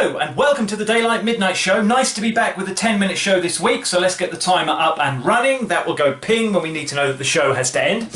Hello and welcome to the Daylight Midnight Show. Nice to be back with a 10-minute show this week, so let's get the timer up and running. That will go ping when we need to know that the show has to end.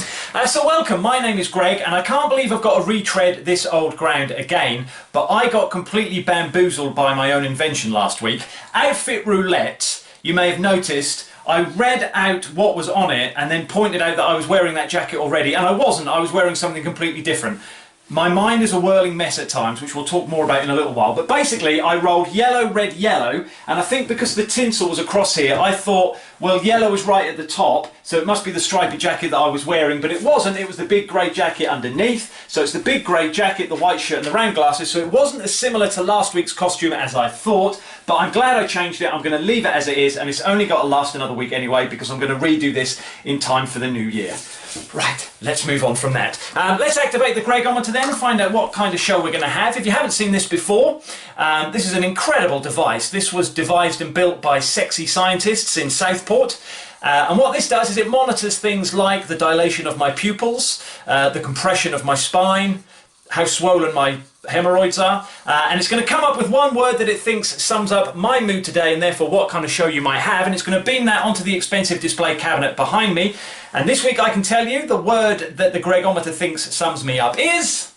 So welcome, my name is Greg and I can't believe I've got to retread this old ground again, but I got completely bamboozled by my own invention last week. Outfit roulette, you may have noticed, I read out what was on it and then pointed out that I was wearing that jacket already, and I wasn't, I was wearing something completely different. My mind is a whirling mess at times, which we'll talk more about in a little while, but basically I rolled yellow, red, yellow, and I think because the tinsel was across here, I thought, well, yellow was right at the top, so it must be the stripy jacket that I was wearing, but it wasn't, it was the big grey jacket underneath, so it's the big grey jacket, the white shirt and the round glasses, so it wasn't as similar to last week's costume as I thought, but I'm glad I changed it. I'm going to leave it as it is, and it's only got to last another week anyway, because I'm going to redo this in time for the new year. Right, let's move on from that. Let's activate the Grey Gregor then and find out what kind of show we're going to have. If you haven't seen this before, this is an incredible device. This was devised and built by sexy scientists in Southport. And what this does is it monitors things like the dilation of my pupils, the compression of my spine, how swollen my hemorrhoids are, and it's going to come up with one word that it thinks sums up my mood today and therefore what kind of show you might have, and it's going to beam that onto the expensive display cabinet behind me. And this week I can tell you the word that the Gregometer thinks sums me up is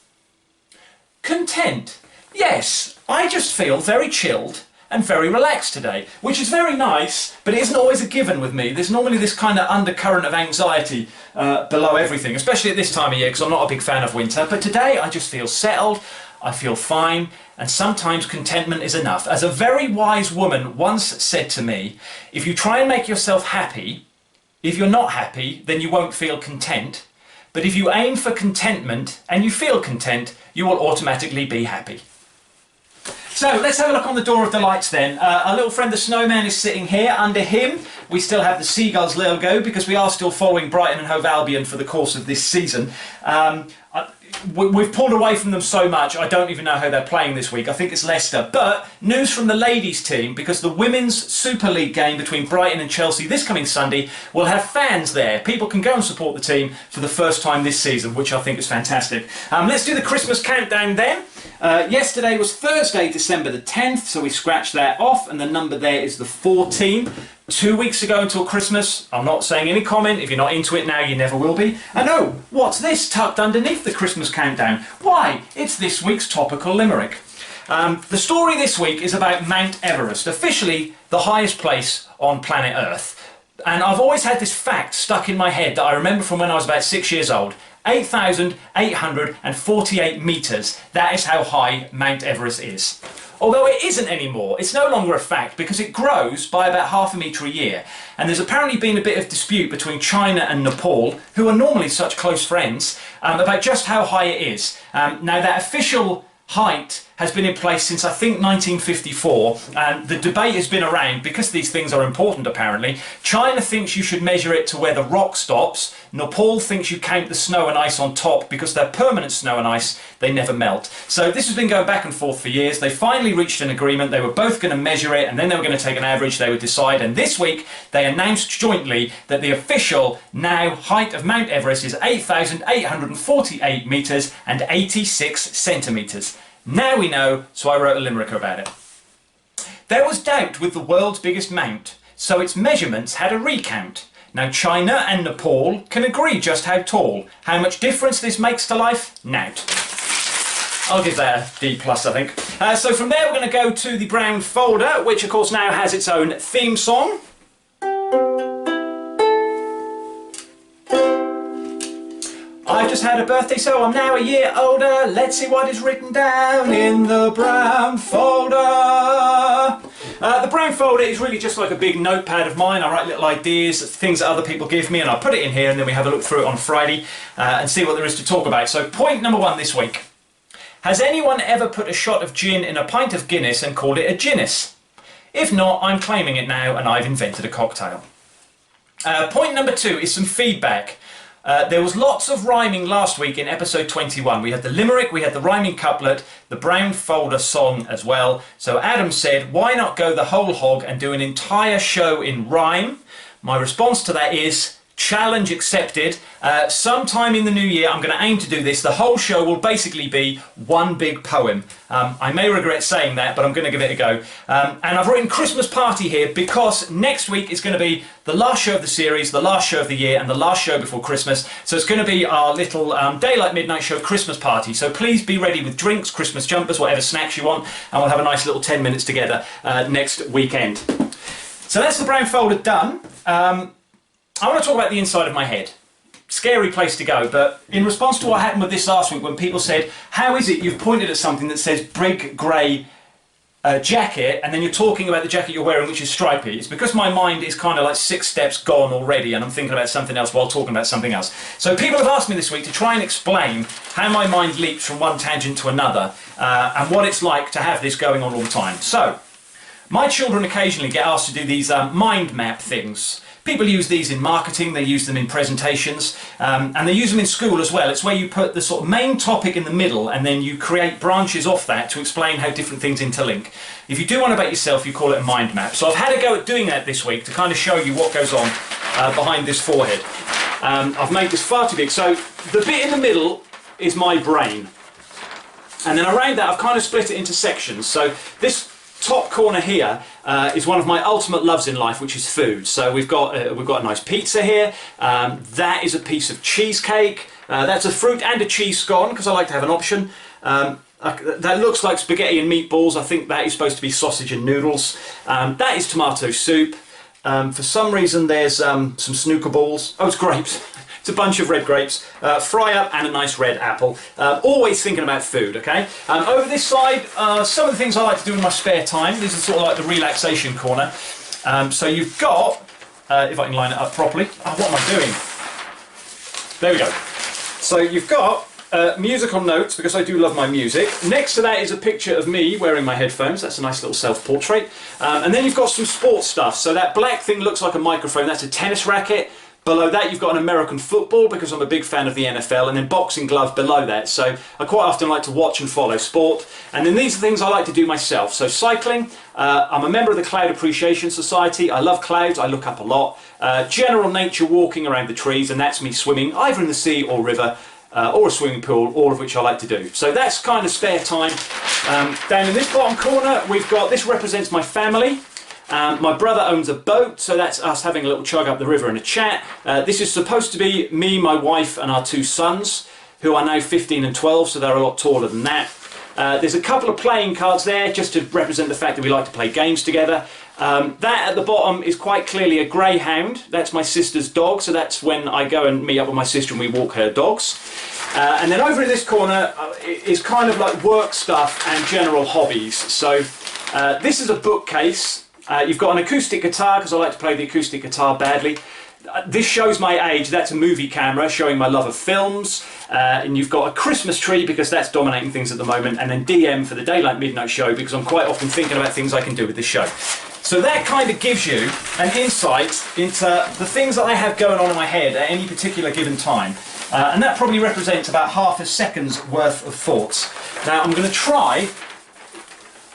content. Yes, I just feel very chilled and very relaxed today, which is very nice, but it isn't always a given with me. There's normally this kind of undercurrent of anxiety below everything, especially at this time of year, because I'm not a big fan of winter. But today I just feel settled, I feel fine, and sometimes contentment is enough. As a very wise woman once said to me, if you try and make yourself happy, if you're not happy, then you won't feel content. But if you aim for contentment and you feel content, you will automatically be happy. So let's have a look on the Door of Delights then. Our little friend the snowman is sitting here. Under him we still have the Seagulls logo because we are still following Brighton and Hove Albion for the course of this season. We've pulled away from them so much, I don't even know how they're playing this week. I think it's Leicester. But news from the ladies team, because the Women's Super League game between Brighton and Chelsea this coming Sunday will have fans there. People can go and support the team for the first time this season, which I think is fantastic. Let's do the Christmas countdown then. Yesterday was Thursday, December the 10th, so we scratched that off, and the number there is the 14. 2 weeks ago until Christmas. I'm not saying any comment. If you're not into it now, you never will be. And oh, what's this tucked underneath the Christmas countdown? Why, it's this week's Topical Limerick. The story this week is about Mount Everest, officially the highest place on planet Earth. And I've always had this fact stuck in my head that I remember from when I was about 6 years old. 8,848 metres. That is how high Mount Everest is. Although it isn't anymore, it's no longer a fact because it grows by about half a metre a year. And there's apparently been a bit of dispute between China and Nepal, who are normally such close friends, about just how high it is. Now that official height has been in place since I think 1954, and the debate has been around because these things are important apparently. China thinks you should measure it to where the rock stops. Nepal thinks you count the snow and ice on top because they're permanent snow and ice, they never melt. So this has been going back and forth for years. They finally reached an agreement. They were both going to measure it and then they were going to take an average, they would decide, and this week they announced jointly that the official now height of Mount Everest is 8,848 metres and 86 centimetres. Now we know, so I wrote a limerick about it. There was doubt with the world's biggest mount, so its measurements had a recount. Now China and Nepal can agree just how tall. How much difference this makes to life? Nout. I'll give that a D+, I think. So from there we're going to go to the brown folder, which of course now has its own theme song. I just had a birthday, so I'm now a year older. Let's see what is written down in the brown folder. The brown folder is really just like a big notepad of mine. I write little ideas, things that other people give me, and I put it in here, and then we have a look through it on Friday and see what there is to talk about. So point number 1 this week. Has anyone ever put a shot of gin in a pint of Guinness and called it a Guinness? If not, I'm claiming it now, and I've invented a cocktail. Point number 2 is some feedback. There was lots of rhyming last week in episode 21. We had the limerick, we had the rhyming couplet, the brown folder song as well. So Adam said, why not go the whole hog and do an entire show in rhyme? My response to that is, Challenge accepted. Sometime in the new year, I'm going to aim to do this. The whole show will basically be one big poem. I may regret saying that, but I'm going to give it a go. And I've written Christmas Party here because next week is going to be the last show of the series, the last show of the year, and the last show before Christmas. So it's going to be our little Daylight Midnight Show Christmas Party. So please be ready with drinks, Christmas jumpers, whatever snacks you want, and we'll have a nice little 10 minutes together next weekend. So that's the brown folder done. I want to talk about the inside of my head. Scary place to go, but in response to what happened with this last week when people said, how is it you've pointed at something that says big grey jacket and then you're talking about the jacket you're wearing which is stripy? It's because my mind is kind of like 6 steps gone already and I'm thinking about something else while talking about something else. So people have asked me this week to try and explain how my mind leaps from one tangent to another and what it's like to have this going on all the time. So, my children occasionally get asked to do these mind map things. People use these in marketing, they use them in presentations, and they use them in school as well. It's where you put the sort of main topic in the middle and then you create branches off that to explain how different things interlink. If you do one about yourself, you call it a mind map. So I've had a go at doing that this week to kind of show you what goes on behind this forehead. I've made this far too big. So the bit in the middle is my brain. And then around that I've kind of split it into sections. So this top corner here is one of my ultimate loves in life, which is food. So we've got a nice pizza here. That is a piece of cheesecake. That's a fruit and a cheese scone because I like to have an option. That looks like spaghetti and meatballs. I think that is supposed to be sausage and noodles. That is tomato soup. For some reason there's some snooker balls. Oh, it's grapes. It's a bunch of red grapes, fry up and a nice red apple. Always thinking about food, okay? Over this side, some of the things I like to do in my spare time. This is sort of like the relaxation corner. So you've got, if I can line it up properly. Oh, what am I doing? There we go. So you've got musical notes, because I do love my music. Next to that is a picture of me wearing my headphones. That's a nice little self-portrait. And then you've got some sports stuff. So that black thing looks like a microphone. That's a tennis racket. Below that you've got an American football because I'm a big fan of the NFL, and then boxing glove below that. So I quite often like to watch and follow sport. And then these are things I like to do myself. So cycling, I'm a member of the Cloud Appreciation Society. I love clouds, I look up a lot. General nature walking around the trees, and that's me swimming either in the sea or river or a swimming pool, all of which I like to do. So that's kind of spare time. Down in this bottom corner we've got, this represents my family. My brother owns a boat, so that's us having a little chug up the river and a chat. This is supposed to be me, my wife and our 2 sons, who are now 15 and 12, so they're a lot taller than that. There's a couple of playing cards there, just to represent the fact that we like to play games together. That at the bottom is quite clearly a greyhound. That's my sister's dog, so that's when I go and meet up with my sister and we walk her dogs. And then over in this corner is kind of like work stuff and general hobbies. So this is a bookcase. You've got an acoustic guitar, because I like to play the acoustic guitar badly. This shows my age. That's a movie camera showing my love of films. And you've got a Christmas tree, because that's dominating things at the moment. And then DM for the Daylight Midnight Show, because I'm quite often thinking about things I can do with this show. So that kind of gives you an insight into the things that I have going on in my head at any particular given time. And that probably represents about half a second's worth of thoughts. Now I'm going to try,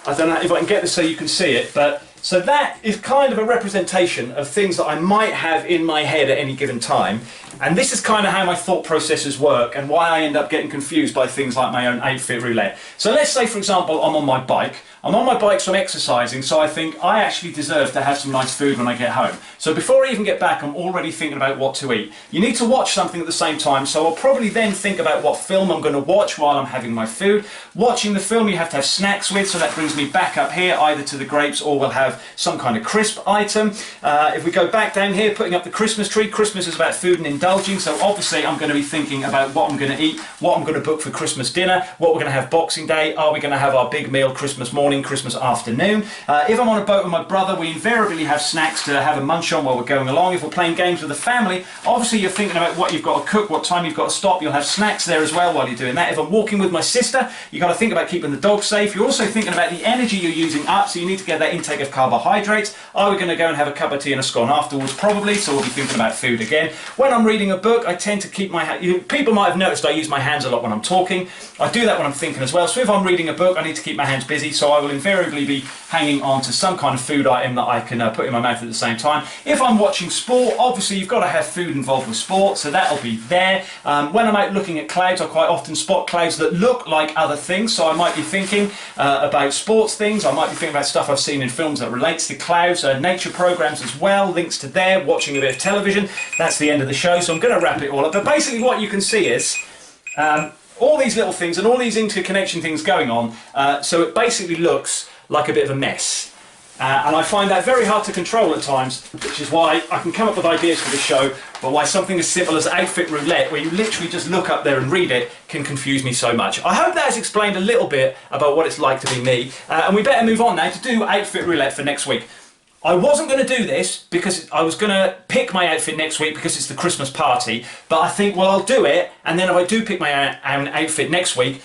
I don't know if I can get this so you can see it, but so that is kind of a representation of things that I might have in my head at any given time. And this is kind of how my thought processes work and why I end up getting confused by things like my own 8-fit roulette. So let's say, for example, I'm on my bike. I'm on my bike, so I'm exercising, so I think I actually deserve to have some nice food when I get home. So before I even get back, I'm already thinking about what to eat. You need to watch something at the same time, so I'll probably then think about what film I'm going to watch while I'm having my food. Watching the film you have to have snacks with, so that brings me back up here, either to the grapes or we'll have some kind of crisp item. If we go back down here, putting up the Christmas tree, Christmas is about food and indulging, so obviously I'm going to be thinking about what I'm going to eat, what I'm going to book for Christmas dinner, what we're going to have Boxing Day, are we going to have our big meal Christmas morning, Christmas afternoon. If I'm on a boat with my brother, we invariably have snacks to have a munch on while we're going along. If we're playing games with the family, obviously you're thinking about what you've got to cook, what time you've got to stop, you'll have snacks there as well while you're doing that. If I'm walking with my sister, you've got to think about keeping the dog safe. You're also thinking about the energy you're using up, so you need to get that intake of carbohydrates. Are we going to go and have a cup of tea and a scone afterwards? Probably, so we'll be thinking about food again. When I'm reading a book, I tend to keep my hands. People might have noticed I use my hands a lot when I'm talking. I do that when I'm thinking as well. So if I'm reading a book, I need to keep my hands busy, so I will invariably be hanging on to some kind of food item that I can put in my mouth at the same time. If I'm watching sport, obviously you've got to have food involved with sport, so that'll be there. When I'm out looking at clouds, I quite often spot clouds that look like other things, so I might be thinking about sports things, I might be thinking about stuff I've seen in films that relates to clouds, nature programs as well, links to there, watching a bit of television. That's the end of the show, so I'm going to wrap it all up. But basically what you can see is all these little things and all these interconnection things going on, so it basically looks like a bit of a mess. And I find that very hard to control at times, which is why I can come up with ideas for the show, but why something as simple as outfit roulette, where you literally just look up there and read it, can confuse me so much. I hope that has explained a little bit about what it's like to be me, and we better move on now to do outfit roulette for next week. I wasn't going to do this because I was going to pick my outfit next week because it's the Christmas party, but I think, well, I'll do it, and then if I do pick my own outfit next week,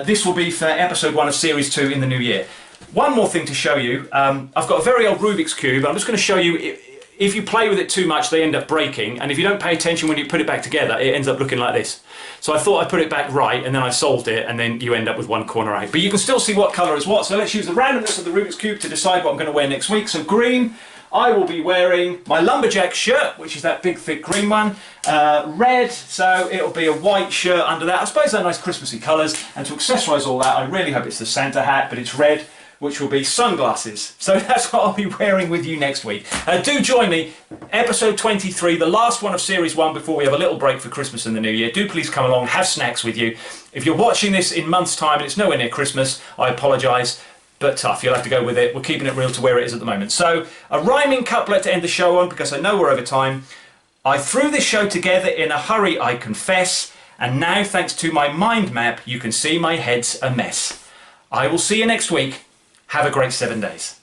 this will be for episode 1 of series 2 in the new year. One more thing to show you, I've got a very old Rubik's Cube. I'm just going to show you, if you play with it too much they end up breaking, and if you don't pay attention when you put it back together it ends up looking like this. So I thought I'd put it back right and then I solved it, and then you end up with one corner out. But you can still see what colour is what, so let's use the randomness of the Rubik's Cube to decide what I'm going to wear next week. So green, I will be wearing my lumberjack shirt, which is that big thick green one. Red, so it'll be a white shirt under that. I suppose they're nice Christmassy colours, and to accessorise all that I really hope it's the Santa hat, but it's red, which will be sunglasses. So that's what I'll be wearing with you next week. Do join me, episode 23, the last one of series 1 before we have a little break for Christmas and the New Year. Do please come along, have snacks with you. If you're watching this in months' time and it's nowhere near Christmas, I apologise, but tough, you'll have to go with it. We're keeping it real to where it is at the moment. So, a rhyming couplet to end the show on, because I know we're over time. I threw this show together in a hurry, I confess, and now, thanks to my mind map, you can see my head's a mess. I will see you next week. Have a great 7 days.